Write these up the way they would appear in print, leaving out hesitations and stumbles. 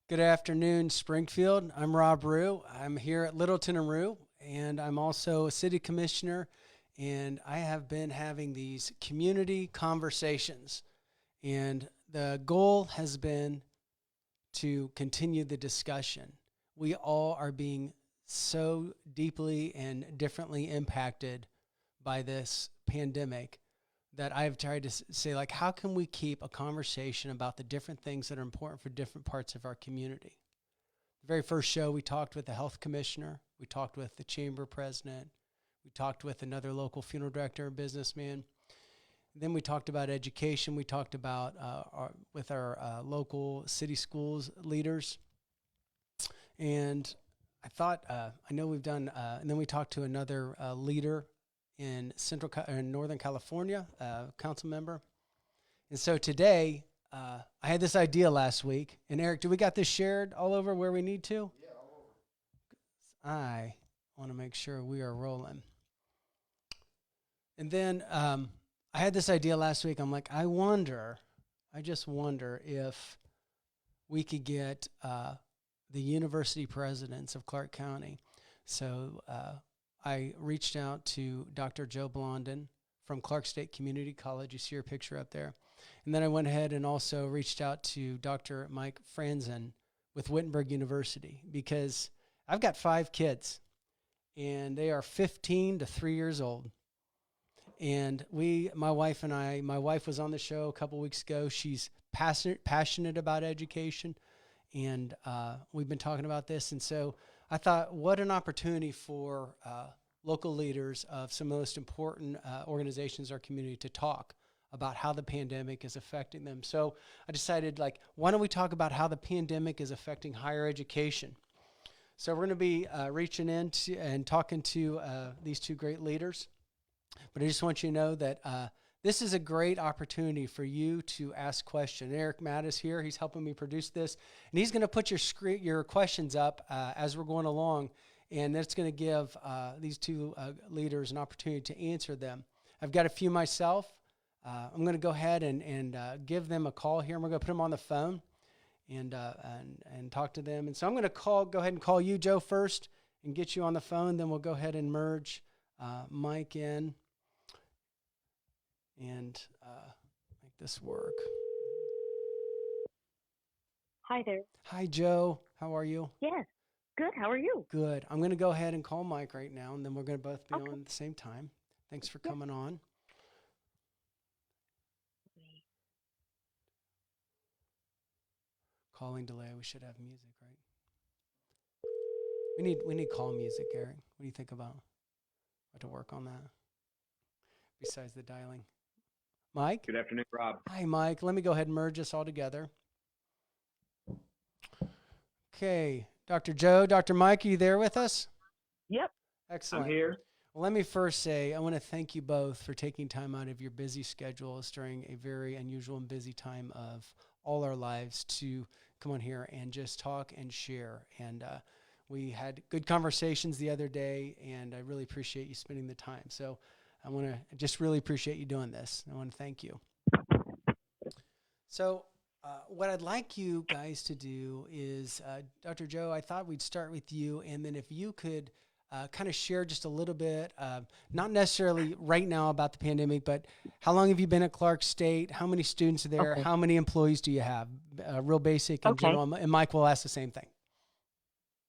Good afternoon, Springfield. I'm Rob Rue. I'm here at Littleton and Rue, and I'm also a city commissioner. And I have been having these community conversations, and the goal has been to continue the discussion. We all are being so deeply and differently impacted by this pandemic that I've tried to say, like, how can we keep a conversation about the different things that are important for different parts of our community? The very first show, we talked with the health commissioner, we talked with the chamber president, we talked with another local funeral director and businessman. Then we talked about education. We talked about with our local city schools leaders. And I thought, I know we've done, and then we talked to another leader in Northern California, council member. And so today, I had this idea last week. And Eric, do we got this shared all over where we need to? Yeah, all over. I want to make sure we are rolling. And then I had this idea last week. I'm like, I just wonder if we could get the university presidents of Clark County. So I reached out to Dr. Joe Blondin from Clark State Community College. You see her picture up there. And then I went ahead and also reached out to Dr. Mike Franzen with Wittenberg University, because I've got 5 kids, and they are 15 to 3 years old. And my wife was on the show a couple weeks ago. She's passionate about education, and we've been talking about this. And so I thought, what an opportunity for local leaders of some of the most important organizations in our community to talk about how the pandemic is affecting them. So I decided, like, why don't we talk about how the pandemic is affecting higher education? So we're going to be reaching in and talking to these 2 great leaders. But I just want you to know that this is a great opportunity for you to ask questions. Eric Matt is here. He's helping me produce this. And he's going to put your questions up as we're going along. And that's going to give these 2 leaders an opportunity to answer them. I've got a few myself. I'm going to go ahead and give them a call here. We're going to put them on the phone and talk to them. And so I'm going to go ahead and call you, Joe, first, and get you on the phone. Then we'll go ahead and merge Mike in and make this work. Hi there. Hi, Joe. How are you? Yes. Good. How are you? Good. I'm going to go ahead and call Mike right now, and then we're going to both be Okay. on at the same time. Thanks for coming on. Calling delay. We should have music, right? We need call music, Eric. What do you think about? What to work on that? Besides the dialing. Mike? Good afternoon, Rob. Hi, Mike. Let me go ahead and merge us all together. Okay. Dr. Joe, Dr. Mike, are you there with us? Yep. Excellent. I'm here. Well, let me first say, I want to thank you both for taking time out of your busy schedules during a very unusual and busy time of all our lives to come on here and just talk and share. And we had good conversations the other day, and I really appreciate you spending the time. So I want to just really appreciate you doing this. I want to thank you. So what I'd like you guys to do is, Dr. Joe, I thought we'd start with you, and then if you could kind of share just a little bit, not necessarily right now about the pandemic, but how long have you been at Clark State? How many students are there? Okay. How many employees do you have? Real basic and Okay. general. And Mike will ask the same thing.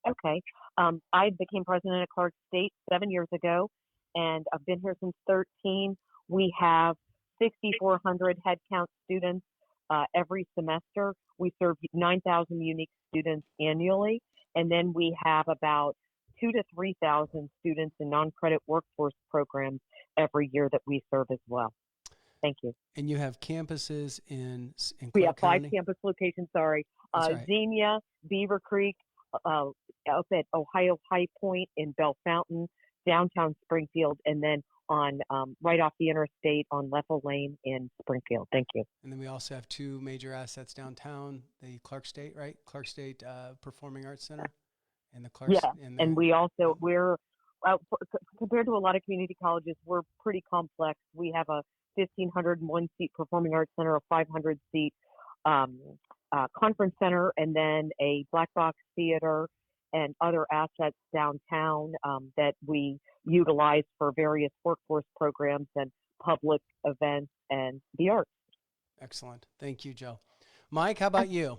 Okay. I became president at Clark State 7 years ago, and I've been here since 13. We have 6,400 headcount students every semester. We serve 9,000 unique students annually, and then we have about 2,000 to 3,000 students in non-credit workforce programs every year that we serve as well. Thank you. And you have campuses in We Clark have 5 County? campus locations, sorry. That's right. Xenia, Beaver Creek, up at Ohio High Point in Bell Fountain, downtown Springfield, and then on right off the interstate on Leffel Lane in Springfield. Thank you. And then we also have 2 major assets downtown, the Clark State, right? Clark State Performing Arts Center and the Clark. Yeah, and we also, compared to a lot of community colleges, we're pretty complex. We have a 1,501 seat Performing Arts Center, a 500 seat conference center, and then a black box theater and other assets downtown that we utilize for various workforce programs and public events and the arts. Excellent. Thank you, Joe. Mike, how about you?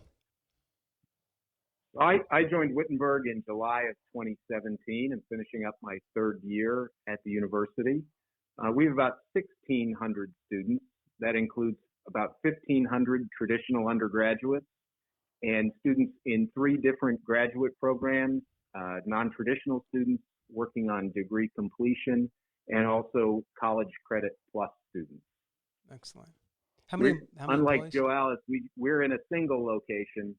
I joined Wittenberg in July of 2017 and finishing up my third year at the university. We have about 1,600 students. That includes about 1,500 traditional undergraduates and students in 3 different graduate programs, non-traditional students working on degree completion, and also college credit plus students. Excellent. How many Unlike employees? Joe Alice, we're in a single location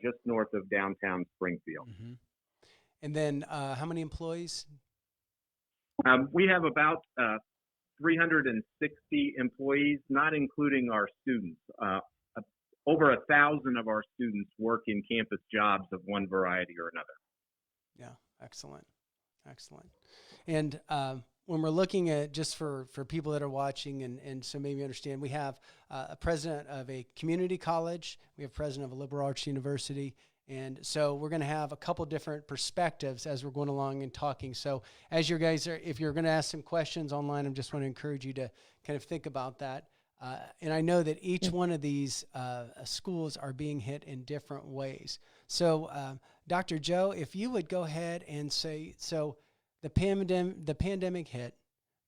just north of downtown Springfield. Mm-hmm. And then how many employees? We have about 360 employees, not including our students. Over 1,000 of our students work in campus jobs of one variety or another. Yeah, excellent. Excellent. And when we're looking at, just for people that are watching and so maybe understand, we have a president of a community college, we have president of a liberal arts university, and so we're going to have a couple different perspectives as we're going along and talking. So as you guys are, if you're going to ask some questions online, I just want to encourage you to kind of think about that. And I know that each one of these schools are being hit in different ways. So Dr. Joe, if you would go ahead and say, so the pandemic hit,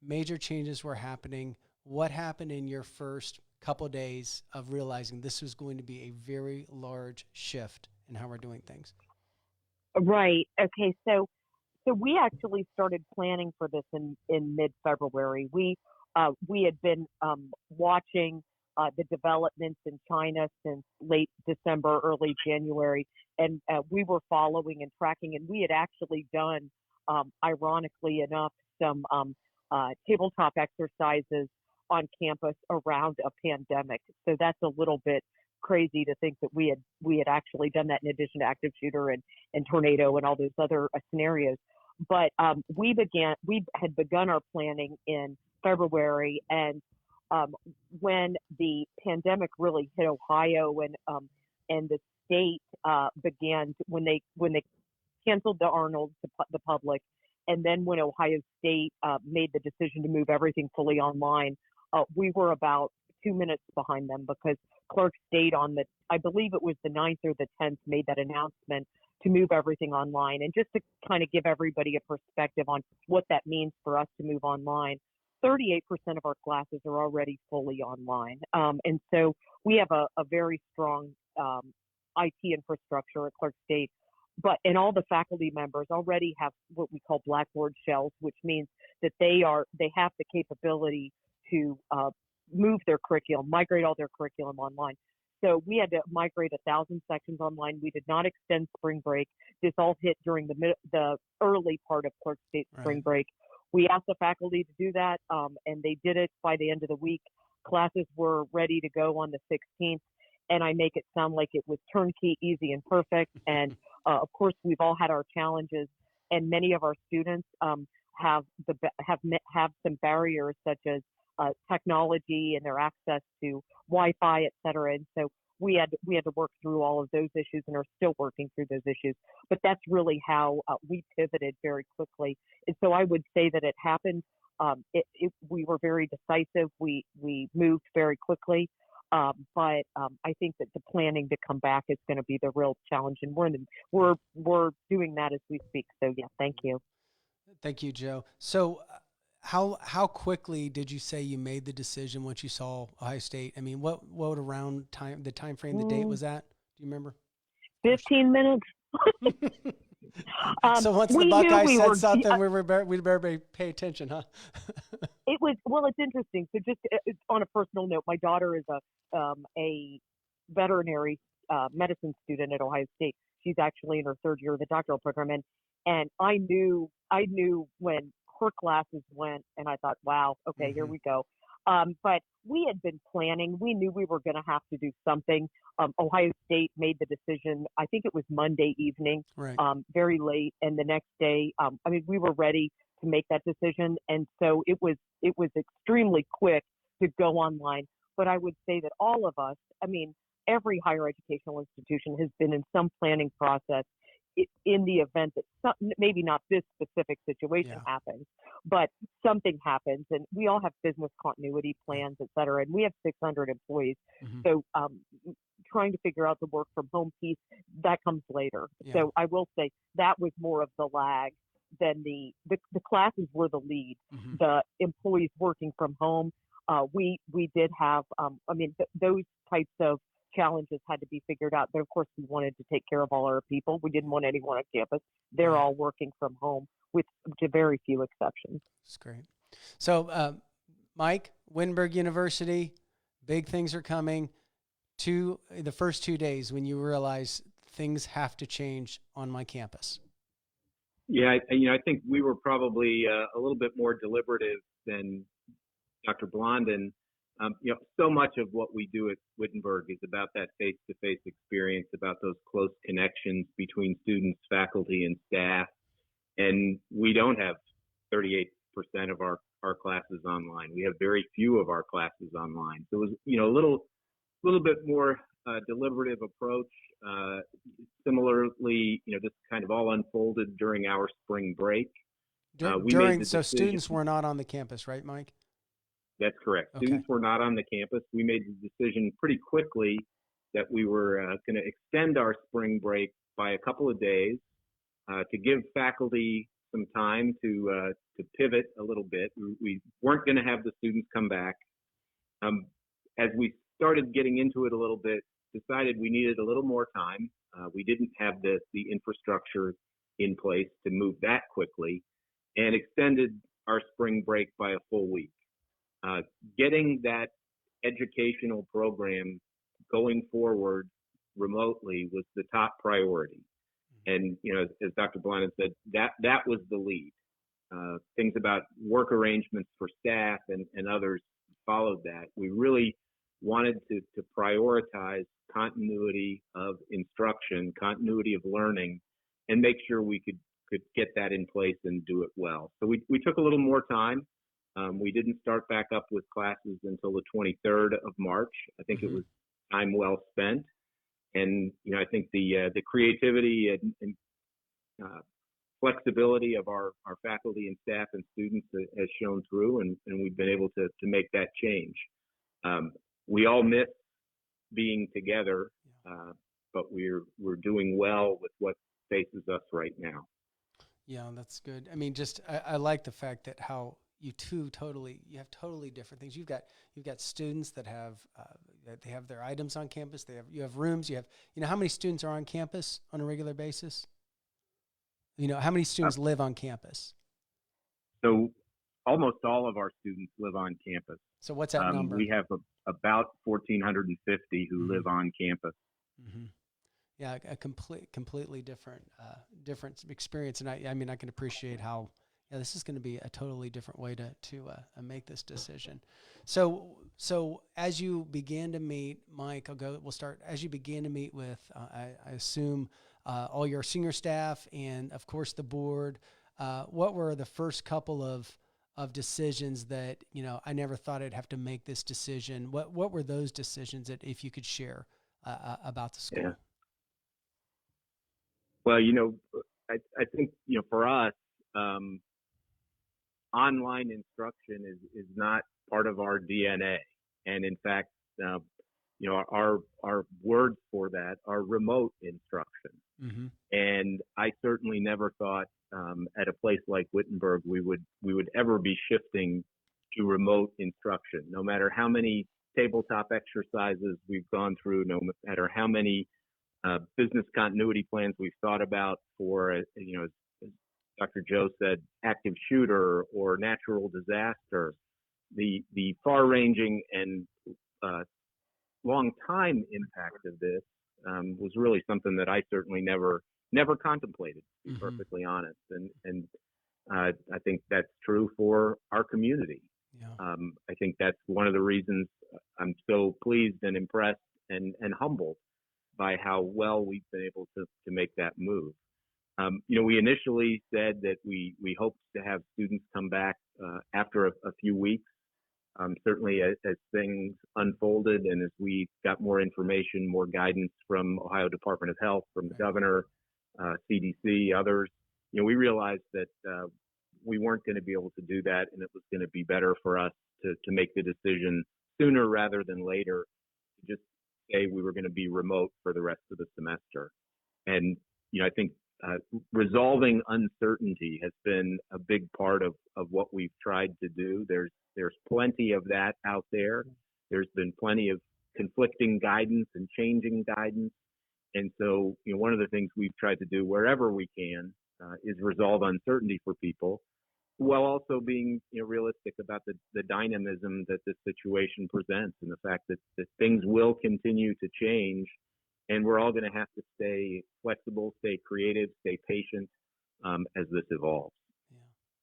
major changes were happening. What happened in your first couple of days of realizing this was going to be a very large shift in how we're doing things? Right. Okay. So we actually started planning for this in mid-February. We had been watching the developments in China since late December, early January, and we were following and tracking. And we had actually done, ironically enough, some tabletop exercises on campus around a pandemic. So that's a little bit crazy to think that we had actually done that in addition to active shooter and tornado and all those other scenarios. But we had begun our planning in February, and when the pandemic really hit Ohio and the state began when they canceled the Arnold to the public, and then when Ohio State made the decision to move everything fully online, we were about 2 minutes behind them because Clark State I believe it was the 9th or the 10th, made that announcement to move everything online. And just to kind of give everybody a perspective on what that means for us to move online, 38% of our classes are already fully online. And so we have a very strong IT infrastructure at Clark State. And all the faculty members already have what we call Blackboard shells, which means that they have the capability to move their curriculum, migrate all their curriculum online. So we had to migrate 1,000 sections online. We did not extend spring break. This all hit during the early part of Clark State spring break. We asked the faculty to do that, and they did it by the end of the week. Classes were ready to go on the 16th, and I make it sound like it was turnkey, easy, and perfect. And of course, we've all had our challenges, and many of our students have some barriers such as technology and their access to Wi-Fi, et cetera. And so we had to work through all of those issues and are still working through those issues. But that's really how we pivoted very quickly. And so I would say that it happened. We were very decisive. We moved very quickly. But I think that the planning to come back is going to be the real challenge, and we're doing that as we speak. So yeah, thank you. Thank you, Joe. So how quickly did you say you made the decision once you saw Ohio State? I mean, what around the time frame, the date was that? Do you remember? 15 minutes. So once the Buckeyes said something, we better pay attention, huh? It's interesting. So just on a personal note, my daughter is a veterinary medicine student at Ohio State. She's actually in her third year of the doctoral program, and I knew when her classes went, and I thought, wow, okay, here we go. But we had been planning. We knew we were going to have to do something. Ohio State made the decision, I think it was Monday evening, right. Very late. And the next day, we were ready to make that decision. And so it was extremely quick to go online. But I would say that all of us, every higher educational institution has been in some planning process in the event that maybe not this specific situation Yeah. happens, but something happens, and we all have business continuity plans, et cetera, and we have 600 employees. Mm-hmm. So trying to figure out the work from home piece, that comes later. Yeah. So I will say that was more of the lag than the classes were the lead. Mm-hmm. The employees working from home, we did have, those types of challenges had to be figured out. But of course, we wanted to take care of all our people. We didn't want anyone on campus. They're all working from home, with to very few exceptions. That's great. So, Mike, Wittenberg University, big things are coming. The first 2 days when you realize things have to change on my campus. Yeah, I think we were probably a little bit more deliberative than Dr. Blondin. So much of what we do at Wittenberg is about that face-to-face experience, about those close connections between students, faculty, and staff. And we don't have 38% of our classes online. We have very few of our classes online. So it was, a little bit more deliberative approach. Similarly, this kind of all unfolded during our spring break. So students were not on the campus, right, Mike? That's correct. Okay. Students were not on the campus. We made the decision pretty quickly that we were going to extend our spring break by a couple of days to give faculty some time to pivot a little bit. We weren't going to have the students come back. As we started getting into it a little bit, decided we needed a little more time. We didn't have the infrastructure in place to move that quickly, and extended our spring break by a full week. Getting that educational program going forward remotely was the top priority. And, as Dr. Blondin said, that was the lead. Things about work arrangements for staff and others followed that. We really wanted to prioritize continuity of instruction, continuity of learning, and make sure we could get that in place and do it well. So we took a little more time. We didn't start back up with classes until the 23rd of March. I think it was time well spent. And, I think the creativity and flexibility of our faculty and staff and students has shown through, and we've been able to make that change. We all miss being together, but we're doing well with what faces us right now. Yeah, that's good. I mean, I like the fact that how you have totally different things. You've got students that they have their items on campus. You have rooms. You have how many students are on campus on a regular basis? How many students live on campus? So almost all of our students live on campus. So what's that number? We have about 1,450 who live on campus. Mm-hmm. Yeah, a completely different experience, and I can appreciate how this is going to be a totally different way to make this decision. So as you began to meet, Mike, we'll start as you began to meet with I assume all your senior staff and of course the board. What were the first couple of decisions that I never thought I'd have to make this decision? What were those decisions that, if you could share about the school? Yeah. Well, I think for us, online instruction is not part of our DNA, and in fact, our words for that are remote instruction. Mm-hmm. And I certainly never thought at a place like Wittenberg we would ever be shifting to remote instruction. No matter how many tabletop exercises we've gone through, no matter how many business continuity plans we've thought about for, as Dr. Joe said, active shooter or natural disaster, the far-ranging and long time impact of this was really something that I certainly never contemplated, to be perfectly honest. And I think that's true for our community. Yeah. I think that's one of the reasons I'm so pleased and impressed and humbled by how well we've been able to make that move. We initially said that we hoped to have students come back after a few weeks. Certainly, as things unfolded and as we got more information, more guidance from Ohio Department of Health, from the governor, CDC, others, we realized that we weren't going to be able to do that, and it was going to be better for us to make the decision sooner rather than later to just say we were going to be remote for the rest of the semester. And I think resolving uncertainty has been a big part of what we've tried to do. There's plenty of that out there. There's been plenty of conflicting guidance and changing guidance. And so, one of the things we've tried to do wherever we can is resolve uncertainty for people, while also being realistic about the dynamism that this situation presents, and the fact that things will continue to change, and we're all going to have to stay flexible, stay creative, stay patient as this evolves. Yeah,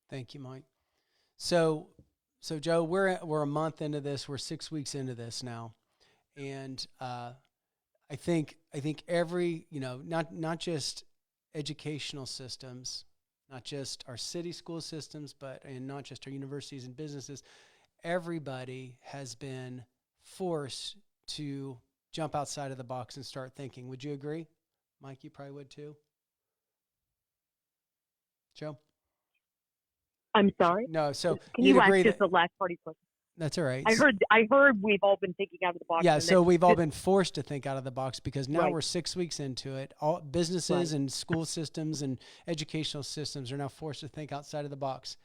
thank you, Mike. So Joe, we're a month into this. We're 6 weeks into this now, and I think every not just educational systems, not just our city school systems, and not just our universities and businesses, everybody has been forced to jump outside of the box and start thinking. Would you agree? Mike, you probably would too. Joe? I'm sorry? No, so can you ask just the last part of your question? That's all right. I heard we've all been thinking out of the box. Yeah, so we've all been forced to think out of the box because now Right. we're 6 weeks into it. All businesses Right. and school systems and educational systems are now forced to think outside of the box.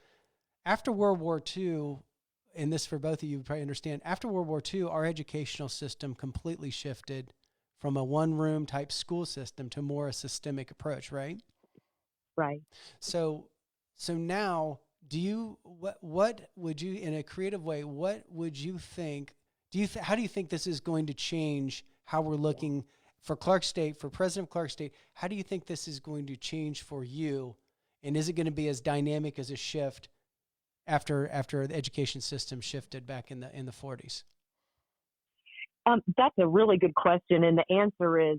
After World War II, and this for both of you probably understand, after World War II, our educational system completely shifted from a one-room type school system to more a systemic approach, right? Right. So now, what would you, in a creative way, what would you think? How do you think this is going to change how we're looking for Clark State, for President of Clark State? How do you think this is going to change for you? And is it going to be as dynamic as a shift after the education system shifted back in the 40s? That's a really good question, and the answer is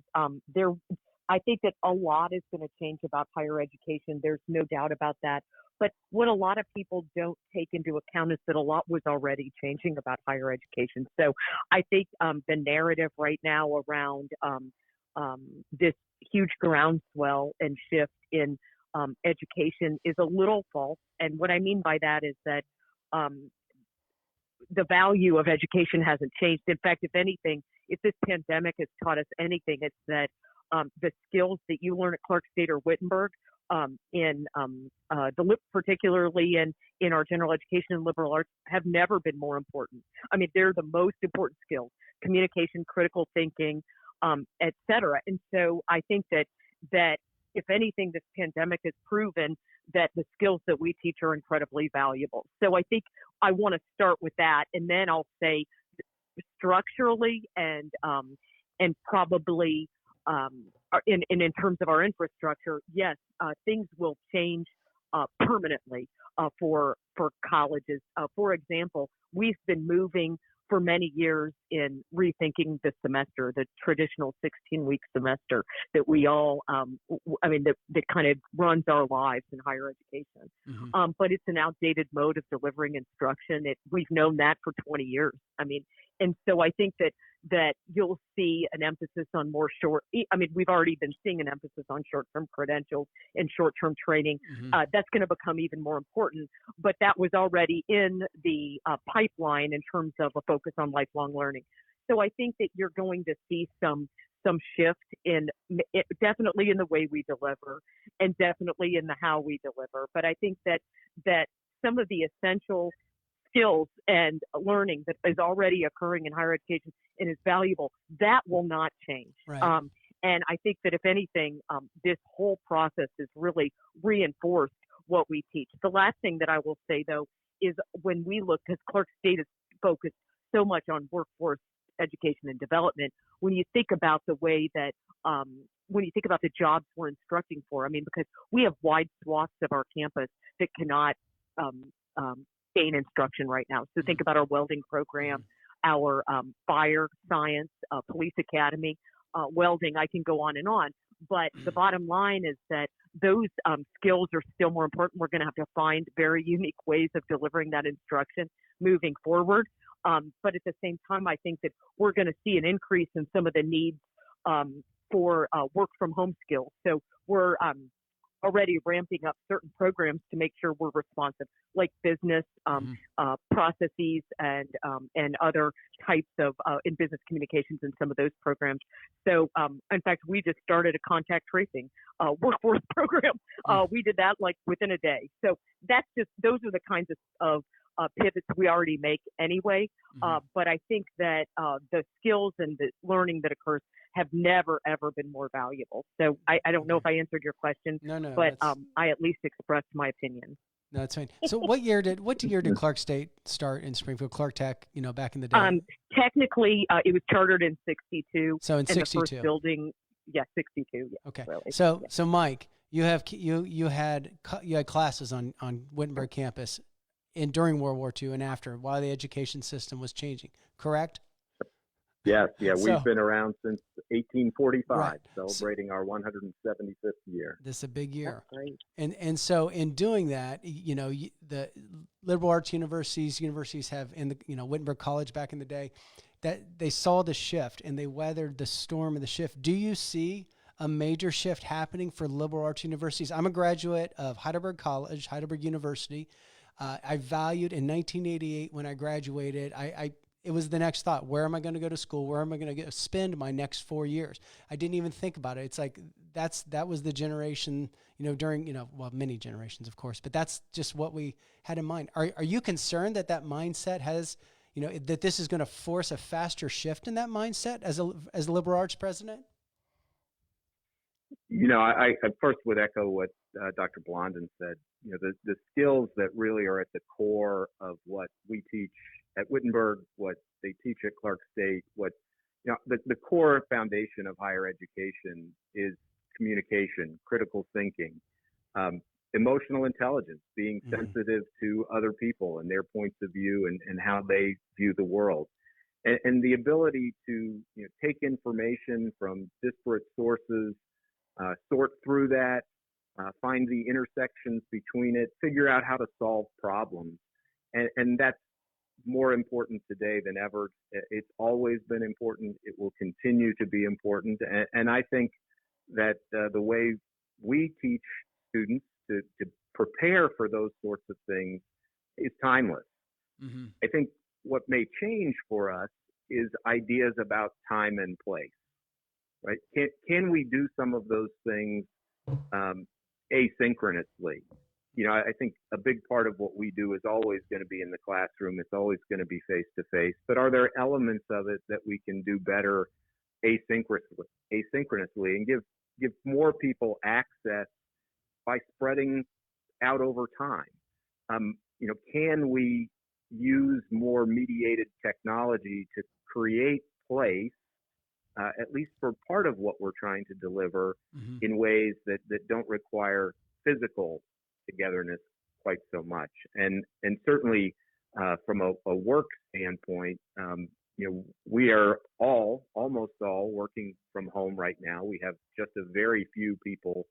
I think that a lot is going to change about higher education. There's no doubt about that. But what a lot of people don't take into account is that a lot was already changing about higher education. So I think the narrative right now around this huge groundswell and shift in education is a little false. And what I mean by that is that the value of education hasn't changed. In fact, if anything, if this pandemic has taught us anything, it's that the skills that you learn at Clark State or Wittenberg, particularly in our general education and liberal arts, have never been more important. I mean, they're the most important skills: communication, critical thinking, et cetera. And so I think that if anything, this pandemic has proven that the skills that we teach are incredibly valuable. So I think I want to start with that, and then I'll say structurally and probably in terms of our infrastructure, yes, things will change permanently for colleges. For example, we've been moving for many years in rethinking the semester, the traditional 16-week semester that we all, that kind of runs our lives in higher education. Mm-hmm. But it's an outdated mode of delivering instruction. We've known that for 20 years. And so I think that you'll see an emphasis on more we've already been seeing an emphasis on short-term credentials and short-term training. Mm-hmm. That's going to become even more important, but that was already in the pipeline in terms of a focus on lifelong learning. So I think that you're going to see some shift definitely in the way we deliver and definitely in the how we deliver. But I think that some of the essential skills and learning that is already occurring in higher education and is valuable, that will not change. Right. And I think that if anything, this whole process has really reinforced what we teach. The last thing that I will say, though, is when we look, because Clark State is focused so much on workforce education and development, when you think about the way that, when you think about the jobs we're instructing for, because we have wide swaths of our campus that cannot gain instruction right now. So think about our welding program, our fire science, police academy, welding. I can go on and on. But the bottom line is that those skills are still more important. We're going to have to find very unique ways of delivering that instruction moving forward. But at the same time, I think that we're going to see an increase in some of the needs for work from home skills. So we're already ramping up certain programs to make sure we're responsive, like business processes and other types of in business communications and some of those programs. So in fact, we just started a contact tracing workforce program. We did that like within a day. So those are the kinds of pivots we already make anyway. But I think that the skills and the learning that occurs have never, ever been more valuable. So I don't know if I answered your question, but I at least expressed my opinion. No, that's fine. So what year did Clark State start in Springfield, Clark Tech, back in the day? Technically, it was chartered in 62. So in 62. The first building, 62. Yeah, okay. Really. So Mike, you had classes on Wittenberg campus during World War II and after, while the education system was changing, correct? Yes, we've been around since 1845, right. Celebrating our 175th year. This is a big year. That's great. And so in doing that, the liberal arts universities have, in the Wittenberg College back in the day, that they saw the shift and they weathered the storm of the shift. Do you see a major shift happening for liberal arts universities? I'm a graduate of Heidelberg College, Heidelberg University. I valued in 1988 when I graduated, it was the next thought. Where am I going to go to school? Where am I going to spend my next 4 years? I didn't even think about it. It's like that was the generation, during, many generations, of course, but that's just what we had in mind. Are you concerned that mindset has, that this is going to force a faster shift in that mindset as a liberal arts president? I first would echo what Dr. Blondin said. The skills that really are at the core of what we teach at Wittenberg, what they teach at Clark State, the core foundation of higher education is communication, critical thinking, emotional intelligence, being sensitive to other people and their points of view and how they view the world, and the ability to take information from disparate sources, sort through that, find the intersections between it, figure out how to solve problems. And that's more important today than ever. It's always been important. It will continue to be important. And I think that the way we teach students to prepare for those sorts of things is timeless. I think what may change for us is ideas about time and place. Right? Can we do some of those things asynchronously? I think a big part of what we do is always going to be in the classroom. It's always going to be face to face. But are there elements of it that we can do better asynchronously and give more people access by spreading out over time? Can we use more mediated technology to create place, at least for part of what we're trying to deliver, in ways that don't require physical togetherness quite so much? And certainly from a work standpoint, we are almost all working from home right now. We have just a very few people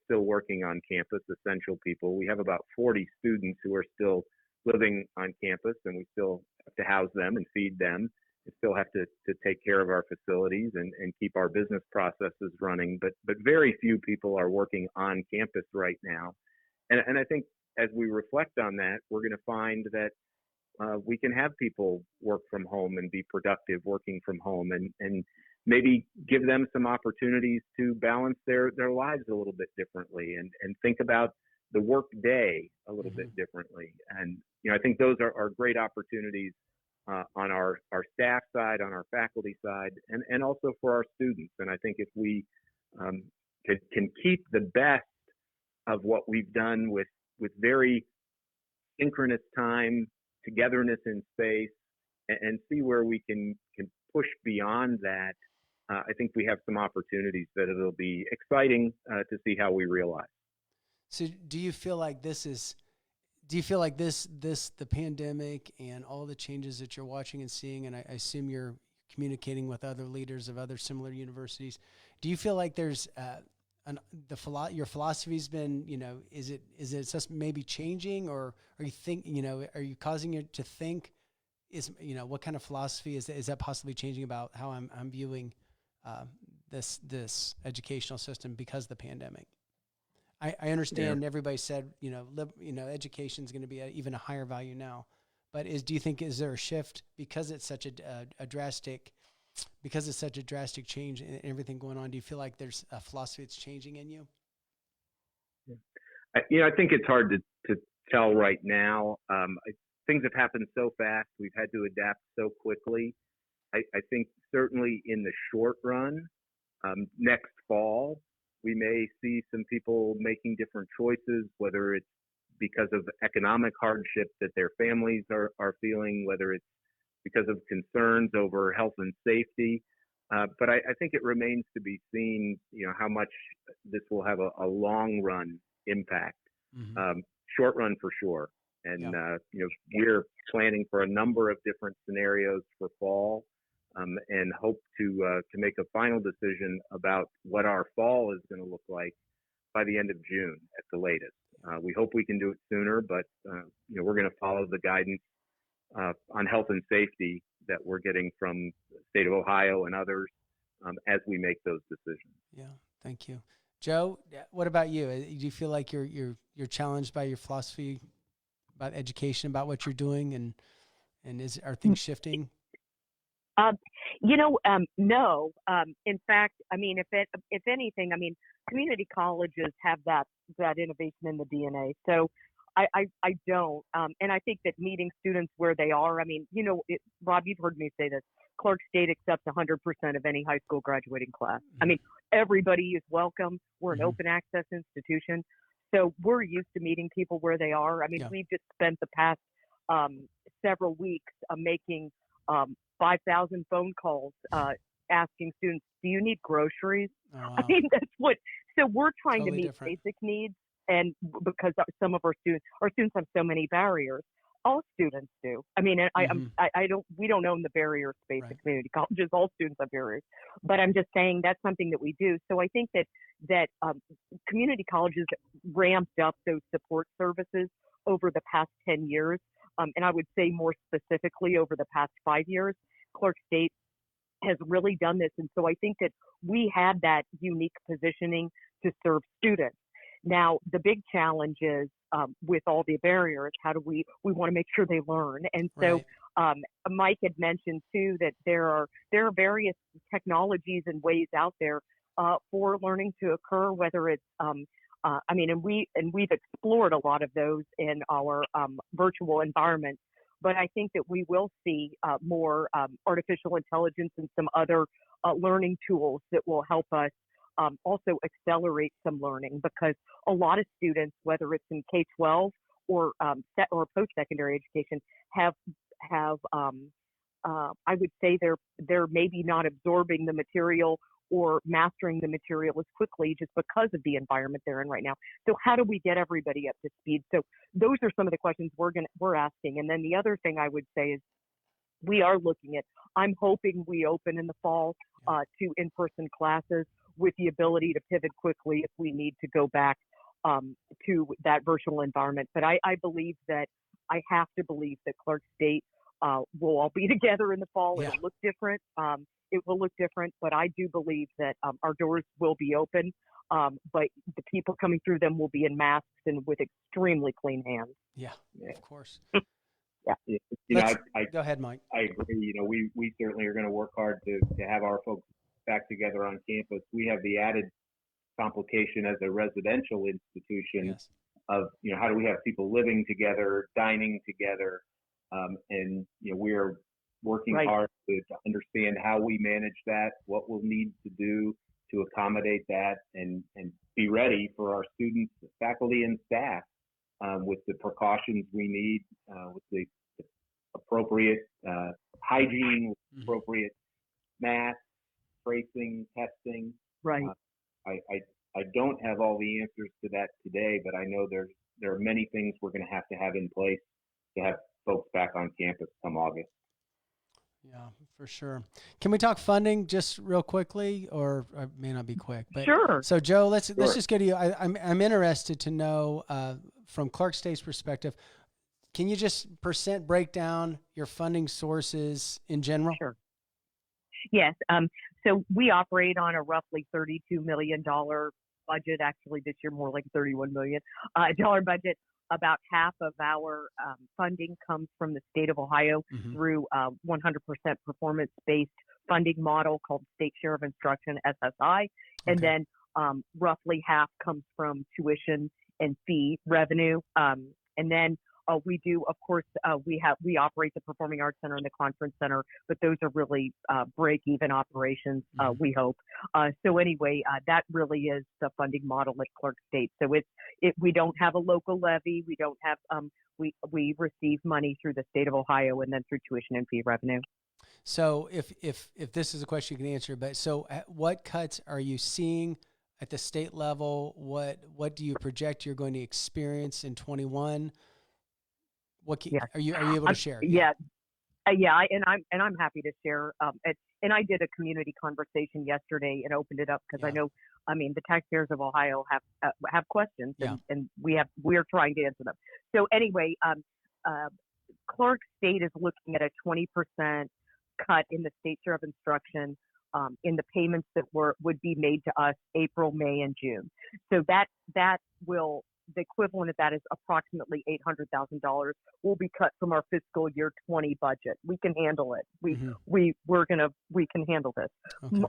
still working on campus, essential people. We have about 40 students who are still living on campus, and we still have to house them and feed them. We still have to take care of our facilities and keep our business processes running, but very few people are working on campus right now. And I think as we reflect on that, we're going to find that we can have people work from home and be productive working from home, and maybe give them some opportunities to balance their lives a little bit differently and think about the work day a little bit differently. And I think those are great opportunities on our staff side, on our faculty side, and also for our students. And I think if we can keep the best of what we've done with very synchronous time, togetherness in space, and see where we can push beyond that, I think we have some opportunities that it'll be exciting to see how we realize. So do you feel like this, the pandemic and all the changes that you're watching and seeing, and I assume you're communicating with other leaders of other similar universities. Do you feel like there's your philosophy's been, is it just maybe changing, or are you are you causing it to think, what kind of philosophy is that possibly changing about how I'm viewing this educational system because of the pandemic? I understand everybody said, education is going to be even a higher value now, but do you think, is there a shift because it's such a drastic change in everything going on? Do you feel like there's a philosophy that's changing in you? I think it's hard to tell right now. Things have happened so fast. We've had to adapt so quickly. I think certainly in the short run, next fall, we may see some people making different choices, whether it's because of economic hardship that their families are feeling, whether it's because of concerns over health and safety. But I think it remains to be seen, how much this will have a long run impact. Mm-hmm. Short run for sure. And, we're planning for a number of different scenarios for fall, and hope to make a final decision about what our fall is going to look like by the end of June at the latest. We hope we can do it sooner, but we're going to follow the guidance on health and safety that we're getting from the state of Ohio and others as we make those decisions. Yeah, thank you, Joe. What about you? Do you feel like you're challenged by your philosophy about education, about what you're doing, and are things shifting? No. In fact, if anything, community colleges have that innovation in the DNA. So I don't. And I think that meeting students where they are, Rob, you've heard me say this. Clark State accepts 100% of any high school graduating class. Mm-hmm. Everybody is welcome. We're an Mm-hmm. open access institution. So we're used to meeting people where they are. We've just spent the past several weeks making 5,000 phone calls asking students, do you need groceries? Oh, wow. That's what. So we're trying Totally to meet different. basic needs, and because some of our students have so many barriers. All students do. We don't own the barrier space Right. at community colleges. All students have barriers, but I'm just saying that's something that we do. So I think that community colleges ramped up those support services over the past 10 years. And I would say more specifically over the past 5 years, Clark State has really done this. And so I think that we had that unique positioning to serve students. Now, the big challenge is with all the barriers, how do we want to make sure they learn? And so Right. Mike had mentioned too that there are various technologies and ways out there for learning to occur, whether it's and we've explored a lot of those in our virtual environment. But I think that we will see more artificial intelligence and some other learning tools that will help us also accelerate some learning, because a lot of students, whether it's in K-12 or post-secondary education, have I would say they're maybe not absorbing the material or mastering the material as quickly just because of the environment they're in right now. So how do we get everybody up to speed? So those are some of the questions we're asking. And then the other thing I would say is we are looking at, I'm hoping we open in the fall to in-person classes with the ability to pivot quickly if we need to go back to that virtual environment. But I believe that I have to believe that Clark State will all be together in the fall. Yeah. It'll look different. It will look different, but I do believe that our doors will be open, but the people coming through them will be in masks and with extremely clean hands. Yeah, of course. Yeah. Go ahead, Mike. I agree. We certainly are going to work hard to have our folks back together on campus. We have the added complication as a residential institution Yes. of, how do we have people living together, dining together, and we're working Right. hard to understand how we manage that, what we'll need to do to accommodate that, and be ready for our students, faculty, and staff with the precautions we need, with the appropriate hygiene, with appropriate masks, tracing, testing. Right. I don't have all the answers to that today, but I know there are many things we're going to have in place to have folks back on campus come August. Yeah, for sure. Can we talk funding just real quickly, or it may not be quick? But Sure. so, Joe, let's Sure. just go to you. I'm interested to know from Clark State's perspective. Can you just percent break down your funding sources in general? Sure. Yes. So we operate on a roughly $32 million budget. Actually, this year more like $31 million dollar budget. About half of our funding comes from the state of Ohio Mm-hmm. through 100% performance-based funding model called State Share of Instruction (SSI), and Okay. then roughly half comes from tuition and fee revenue. And then we do, of course, we operate the Performing Arts Center and the Conference Center, but those are really break-even operations. We hope. So anyway, that really is the funding model at Clark State. So we don't have a local levy. We don't have we receive money through the state of Ohio and then through tuition and fee revenue. So if this is a question you can answer, but so what cuts are you seeing at the state level? What do you project you're going to experience in 21? Yes. Are you able to share? Yeah. And I'm happy to share. And I did a community conversation yesterday and opened it up because I know, I mean, the taxpayers of Ohio have questions, and we're trying to answer them. So anyway, Clark State is looking at a 20% cut in the state share of instruction in the payments that would be made to us April, May, and June. So that will. The equivalent of that is approximately $800,000 will be cut from our fiscal year 20 budget. We can handle it. We can handle this. Okay.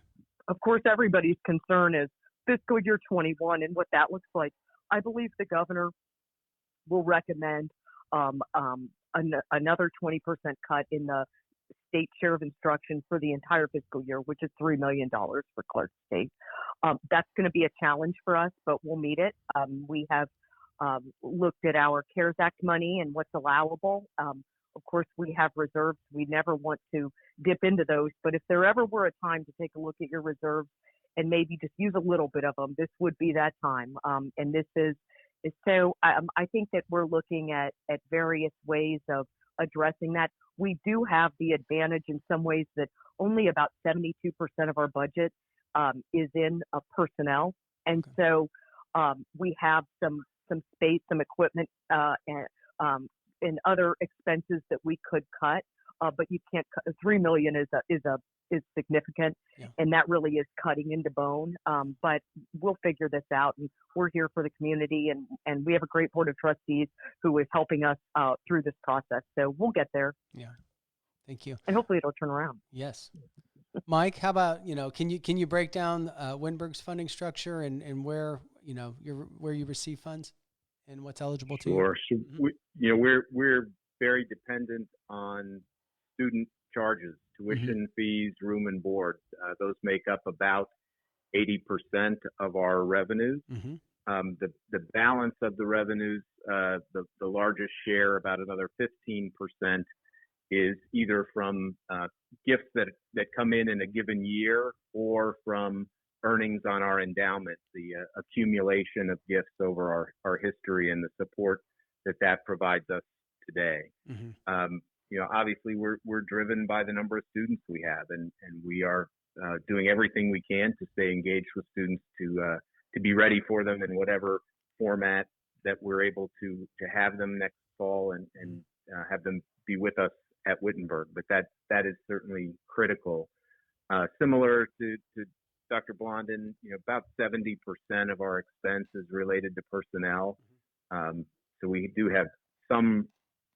Of course, everybody's concern is fiscal year 21 and what that looks like. I believe the governor will recommend another 20% cut in the state share of instruction for the entire fiscal year, which is $3 million for Clark State. That's going to be a challenge for us, but we'll meet it. We have looked at our CARES Act money and what's allowable. Of course, we have reserves. We never want to dip into those, but if there ever were a time to take a look at your reserves and maybe just use a little bit of them, this would be that time. And this is so I think that we're looking at various ways of addressing that. We do have the advantage in some ways that only about 72% of our budget is in personnel. And so we have some space, some equipment, and other expenses that we could cut, but you can't cut. $3 million is significant, and that really is cutting into bone. But we'll figure this out, and we're here for the community, and we have a great board of trustees who is helping us through this process. So we'll get there. Yeah, thank you. And hopefully it'll turn around. Yes. Mike, how about, can you break down Wittenberg's funding structure and where where you receive funds and what's eligible to you? Sure. So we're very dependent on student charges, tuition fees, room and board. Those make up about 80% of our revenues. The balance of the revenues, the largest share, about another 15%, is either from gifts that come in a given year or from earnings on our endowment, the accumulation of gifts over our history and the support that provides us today. Obviously we're driven by the number of students we have, and we are doing everything we can to stay engaged with students to be ready for them in whatever format that we're able to have them next fall and have them be with us at Wittenberg. But that is certainly critical. Similar to Dr. Blondin, about 70% of our expense is related to personnel. So we do have some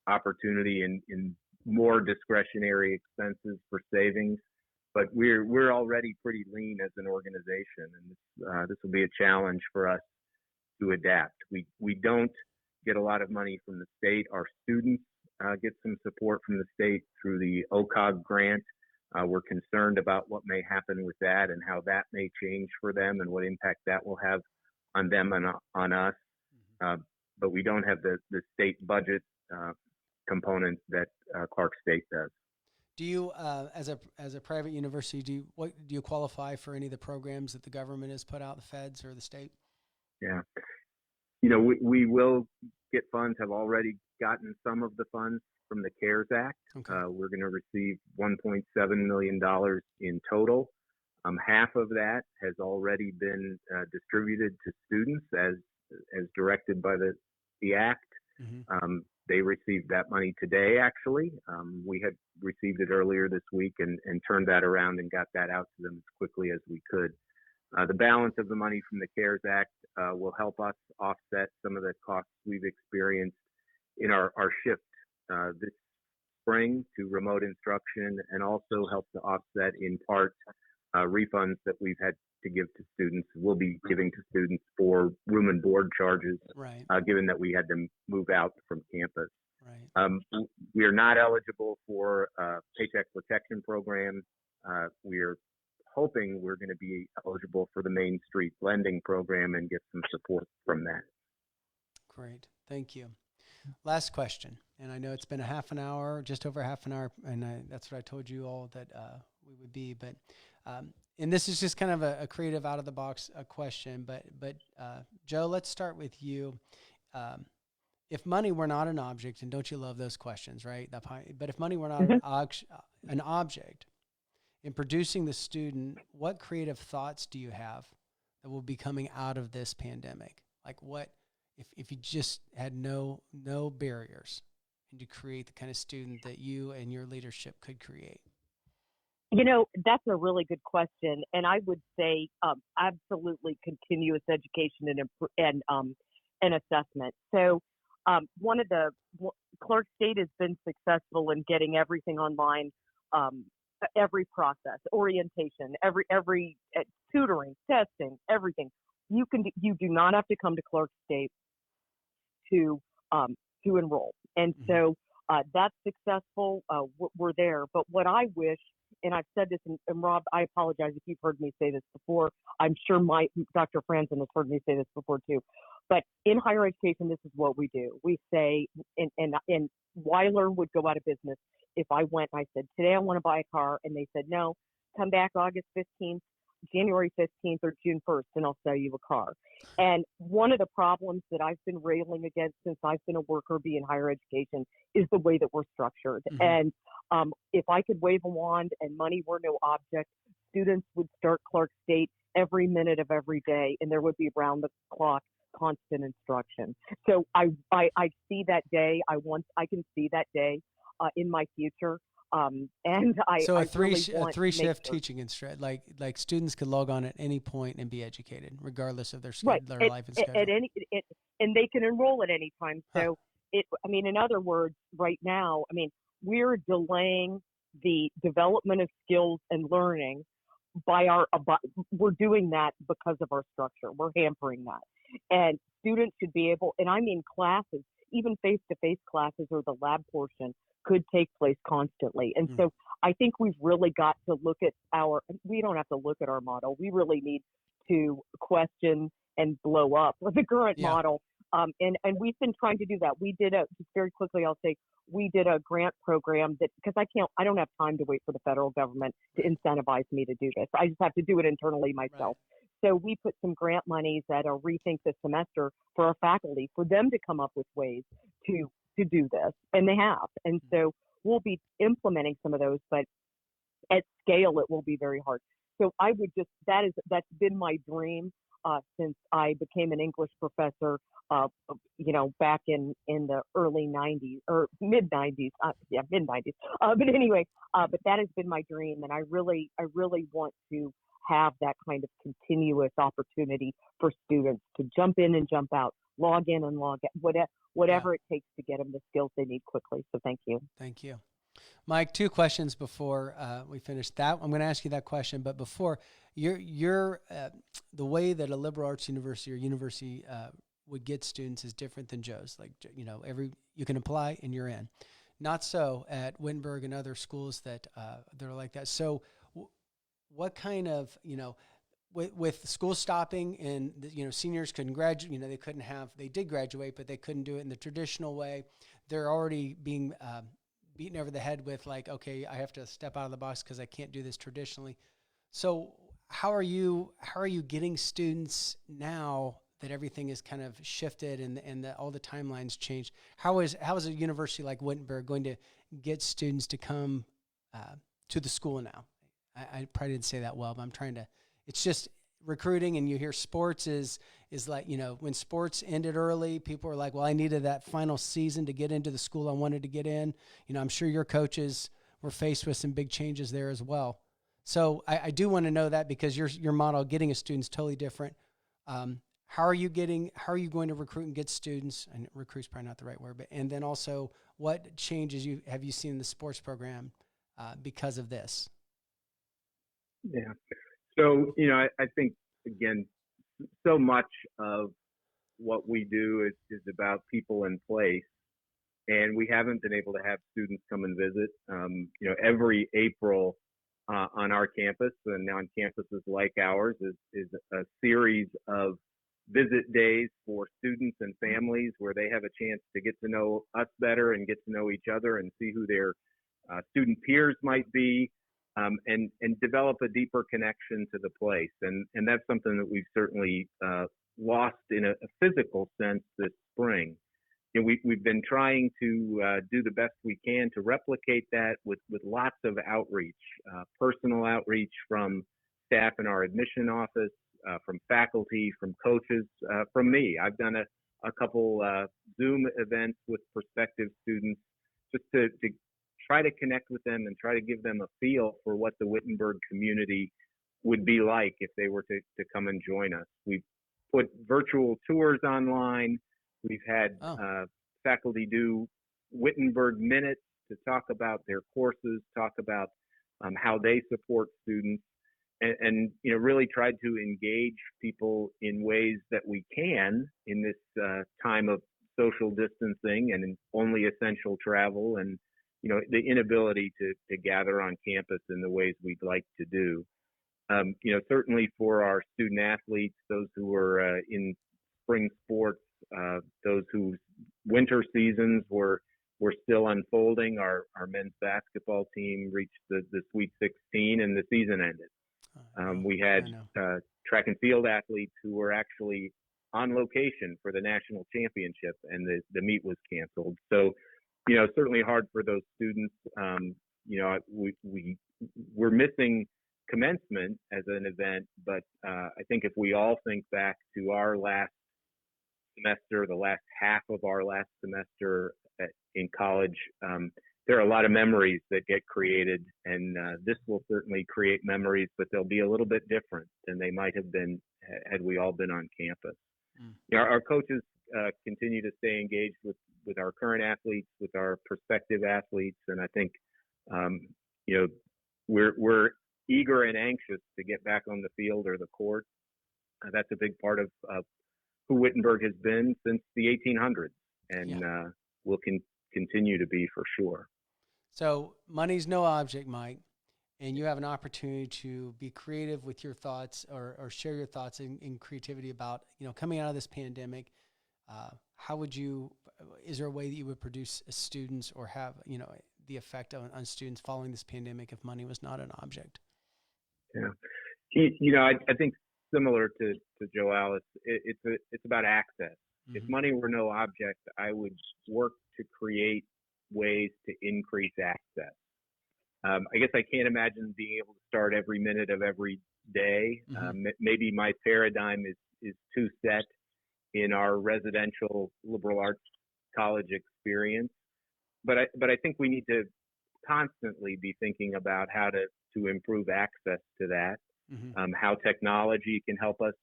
opportunity in more discretionary expenses for savings, but we're already pretty lean as an organization, and this will be a challenge for us to adapt. We don't get a lot of money from the state. Our students get some support from the state through the OCOG grant. We're concerned about what may happen with that and how that may change for them and what impact that will have on them and on us. But we don't have the state budget component that Clark State does. Do you, as a private university, do you qualify for any of the programs that the government has put out, the feds or the state? Yeah, we will get funds. Have already gotten some of the funds from the CARES Act. Okay. We're going to receive $1.7 million in total. Half of that has already been distributed to students as directed by the Act. Mm-hmm. They received that money today, actually. We had received it earlier this week and turned that around and got that out to them as quickly as we could. The balance of the money from the CARES Act will help us offset some of the costs we've experienced in our shift this spring to remote instruction, and also help to offset in part refunds that we've had to give to students, will be giving to students for room and board charges, Right. Given that we had to move out from campus. Right. We are not eligible for a Paycheck Protection Program. We are hoping we're going to be eligible for the Main Street Lending Program and get some support from that. Great. Thank you. Last question. And I know it's been a half an hour, just over half an hour, and that's what I told you all that we would be. But and this is just kind of a creative, out of the box question. But Joe, let's start with you. If money were not an object, and don't you love those questions, right? But if money were not an object in producing the student, what creative thoughts do you have that will be coming out of this pandemic? Like what, if you just had no barriers and to create the kind of student that you and your leadership could create? That's a really good question, and I would say absolutely continuous education and assessment. So, Clark State has been successful in getting everything online, every process, orientation, every tutoring, testing, everything. You do not have to come to Clark State to enroll, and Mm-hmm. so that's successful. We're there, but what I wish. And I've said this, and Rob, I apologize if you've heard me say this before. I'm sure Dr. Franzen has heard me say this before too. But in higher education, this is what we do. We say, and Weiler would go out of business if I went and I said, today I want to buy a car. And they said, no, come back August 15th, January 15th, or June 1st, and I'll sell you a car. And one of the problems that I've been railing against since I've been a worker bee in higher education is the way that we're structured. Mm-hmm. And if I could wave a wand and money were no object, students would start Clark State every minute of every day, and there would be round the clock constant instruction. So I see that day. I can see that day in my future. And so a three shift teaching instead, like students could log on at any point and be educated, regardless of their life and schedule. And they can enroll at any time. So in other words, right now, we're delaying the development of skills and learning we're doing that because of our structure. We're hampering that. And students should be able, and I mean classes, even face-to-face classes or the lab portion could take place constantly. And so I think we've really got to look at we don't have to look at our model. We really need to question and blow up the current model. And we've been trying to do that. We did just very quickly, I'll say, we did a grant program because I don't have time to wait for the federal government to incentivize me to do this. I just have to do it internally myself. Right. So we put some grant monies at a Rethink This Semester for our faculty, for them to come up with ways to do this, and they have. And so we'll be implementing some of those, but at scale, it will be very hard. So I would that's been my dream since I became an English professor, back in the early 90s or mid 90s, mid 90s. But anyway, but that has been my dream, and I really want to have that kind of continuous opportunity for students to jump in and jump out, log in and log out, whatever it takes to get them the skills they need quickly. So thank you. Thank you. Mike, 2 questions before we finish that. I'm going to ask you that question, but before, the way that a liberal arts university or university would get students is different than Joe's. Like, you can apply and you're in. Not so at Wittenberg and other schools that are like that. So what kind of, with school stopping and, seniors couldn't graduate, they did graduate, but they couldn't do it in the traditional way. They're already being beaten over the head with like, okay, I have to step out of the box because I can't do this traditionally. So how are you getting students now that everything is kind of shifted and that all the timelines changed. How is a university like Wittenberg going to get students to come to the school now? I probably didn't say that well, but I'm trying to. It's just recruiting, and you hear sports is like, when sports ended early, people were like, well, I needed that final season to get into the school I wanted to get in. I'm sure your coaches were faced with some big changes there as well. So I do want to know that, because your model of getting a student is totally different. How are you going to recruit and get students? And recruit's probably not the right word, but, and then also what changes have you seen in the sports program because of this? Yeah. So, I think, again, so much of what we do is about people in place, and we haven't been able to have students come and visit. Every April on our campus and on campuses like ours is a series of visit days for students and families where they have a chance to get to know us better and get to know each other and see who their student peers might be, and develop a deeper connection to the place. And that's something that we've certainly lost in a physical sense this spring. We've been trying to do the best we can to replicate that with lots of outreach, personal outreach from staff in our admission office, from faculty, from coaches, from me. I've done a couple Zoom events with prospective students just to try to connect with them and try to give them a feel for what the Wittenberg community would be like if they were to come and join us. We've put virtual tours online. We've had faculty do Wittenberg minutes to talk about their courses, talk about how they support students, and really tried to engage people in ways that we can in this time of social distancing and only essential travel, and the inability to gather on campus in the ways we'd like to do. Certainly for our student athletes, those who are in spring sports, those whose winter seasons were still unfolding. Our men's basketball team reached the Sweet 16 and the season ended. We had track and field athletes who were actually on location for the national championship, and the meet was canceled. So, certainly hard for those students. We're missing commencement as an event, but I think if we all think back to our last semester, the last half of our last semester in college, there are a lot of memories that get created, and this will certainly create memories, but they'll be a little bit different than they might have been had we all been on campus. Our coaches continue to stay engaged with our current athletes, with our prospective athletes, and I think we're eager and anxious to get back on the field or the court. That's a big part of who Wittenberg has been since the 1800s, and will continue to be for sure. So money's no object, Mike, and you have an opportunity to be creative with your thoughts or share your thoughts in creativity about, coming out of this pandemic. Is there a way that you would produce students or have, the effect on students following this pandemic if money was not an object? Yeah. I think similar to Joel, it's about access. Mm-hmm. If money were no object, I would work to create ways to increase access. I guess I can't imagine being able to start every minute of every day. Mm-hmm. Maybe my paradigm is too set in our residential liberal arts college experience, but I think we need to constantly be thinking about how to improve access to that. Mm-hmm. How technology can help us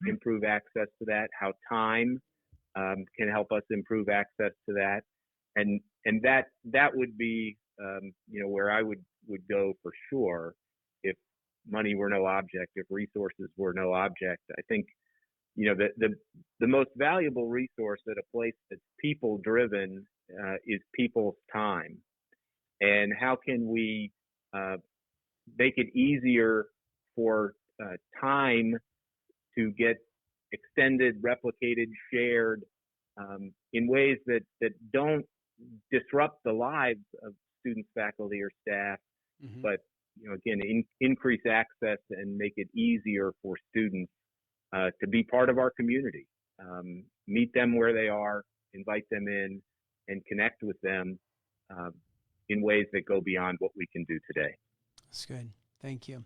improve access to that, how time can help us improve access to that, and that would be where I would go for sure if money were no object, if resources were no object. I think the most valuable resource at a place that's people driven is people's time, and how can we make it easier for time to get extended, replicated, shared in ways that don't disrupt the lives of students, faculty, or staff, mm-hmm. but again, increase access and make it easier for students to be part of our community. meet them where they are, invite them in, and connect with them in ways that go beyond what we can do today. That's good. Thank you.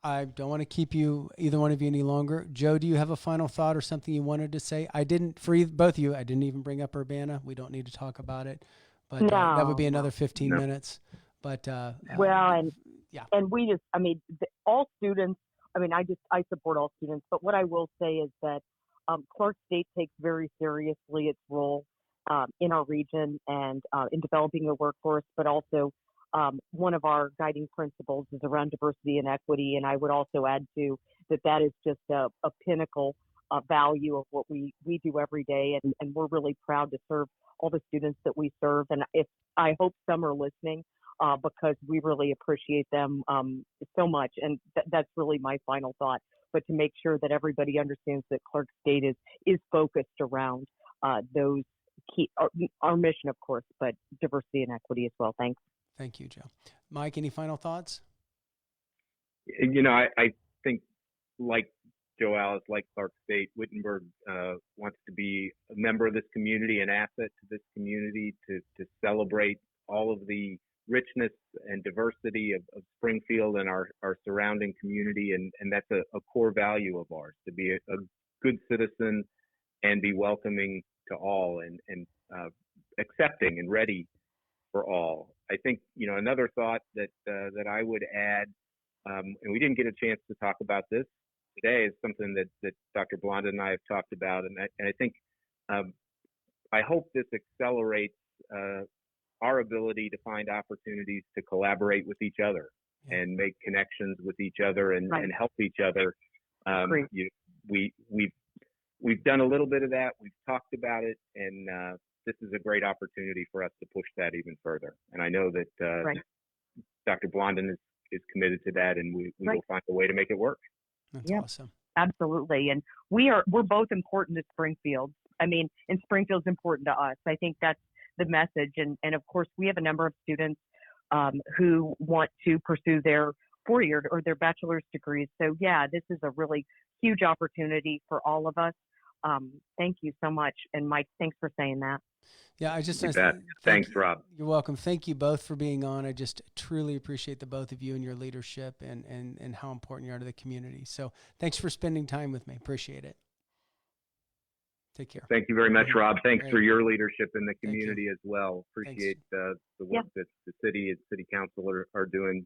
I don't want to keep you, either one of you, any longer. Joe, do you have a final thought or something you wanted to say? I didn't, for both of you, I didn't even bring up Urbana. We don't need to talk about it, but that would be another 15 minutes. But yeah. And we just, I mean, all students, I mean, I support all students, but what I will say is that Clark State takes very seriously its role in our region and in developing the workforce, but also one of our guiding principles is around diversity and equity. And I would also add to that is just a pinnacle value of what we do every day. And we're really proud to serve all the students that we serve. And I hope some are listening because we really appreciate them so much. And that's really my final thought. But to make sure that everybody understands that Clark State is focused around those key, our mission, of course, but diversity and equity as well. Thanks. Thank you, Joe. Mike, any final thoughts? You know, I think like Joe Alice, like Clark State, Wittenberg wants to be a member of this community, an asset to this community, to celebrate all of the richness and diversity of Springfield and our surrounding community. And that's a core value of ours, to be a good citizen and be welcoming to all and accepting and ready for all. I think, you know, another thought that I would add, and we didn't get a chance to talk about this today, is something that Dr. Blondin and I have talked about, and I think I hope this accelerates our ability to find opportunities to collaborate with each other and make connections with each other and help each other. We've done a little bit of that. We've talked about it, and this is a great opportunity for us to push that even further. And I know that Dr. Blondin is committed to that, and we will find a way to make it work. That's awesome. Absolutely. And we're both important to Springfield. I mean, and Springfield's important to us. I think that's the message. And of course, we have a number of students who want to pursue their 4-year or their bachelor's degrees. So yeah, this is a really huge opportunity for all of us. Thank you so much. And Mike, thanks for saying that. Yeah, thanks, Rob. You're welcome. Thank you both for being on. I just truly appreciate the both of you and your leadership and how important you are to the community. So thanks for spending time with me. Appreciate it. Take care. Thank you very much, Rob. Thanks for your leadership in the community as well. Appreciate the work that the city and city council are doing.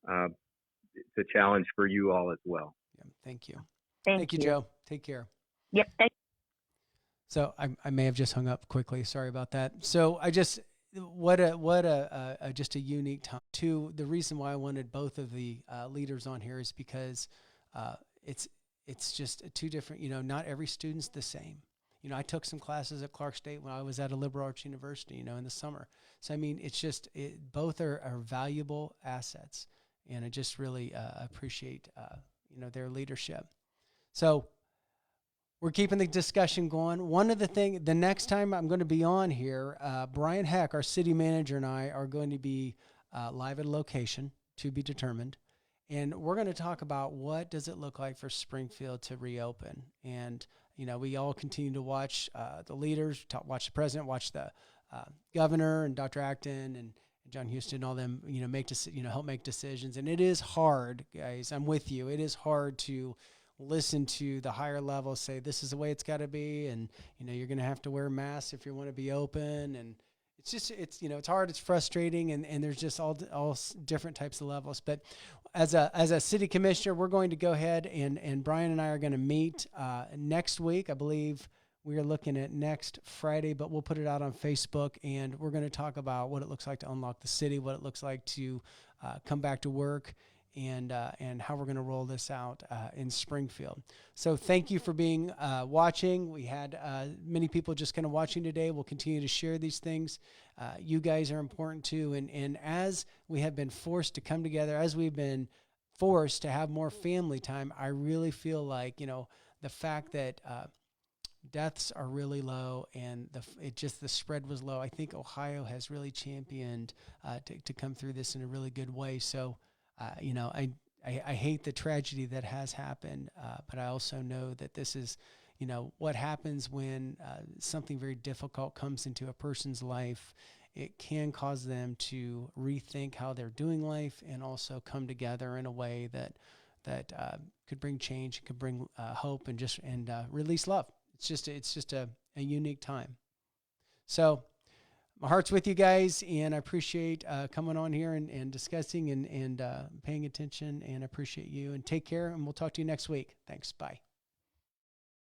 It's a challenge for you all as well. Yeah, thank you. Thank you, Joe. Take care. Yep. So I may have just hung up quickly. Sorry about that. So I just what a just a unique time. The reason why I wanted both of the leaders on here is because it's just two different. You know, not every student's the same. You know, I took some classes at Clark State when I was at a liberal arts university, you know, in the summer. So, I mean, it's just, both are valuable assets. And I just really appreciate, you know, their leadership. So we're keeping the discussion going. One of the next time I'm going to be on here, Brian Heck, our city manager, and I are going to be live at a location to be determined. And we're going to talk about what does it look like for Springfield to reopen. And you know, we all continue to watch the leaders, watch the president, watch the governor and Dr. Acton and John Houston, all them, you know, help make decisions. And it is hard, guys. I'm with you. It is hard to listen to the higher levels say this is the way it's got to be, and you know, you're going to have to wear masks if you want to be open. And it's just, you know, it's hard, it's frustrating, and there's just all different types of levels. But as a city commissioner, we're going to go ahead and Brian and I are going to meet next week. I believe we are looking at next Friday, but we'll put it out on Facebook, and we're going to talk about what it looks like to unlock the city, what it looks like to come back to work, and how we're going to roll this out in Springfield. So thank you for being watching. We had many people just kind of watching today. We'll continue to share these things. You guys are important too. And as we have been forced to come together, as we've been forced to have more family time, I really feel like, you know, the fact that deaths are really low and the spread was low. I think Ohio has really championed to come through this in a really good way. So, you know, I hate the tragedy that has happened, but I also know that this is, you know, what happens when something very difficult comes into a person's life. It can cause them to rethink how they're doing life and also come together in a way that could bring change, could bring hope, and release love. It's just a unique time. So my heart's with you guys, and I appreciate coming on here and discussing and paying attention, and I appreciate you. And take care, and we'll talk to you next week. Thanks. Bye.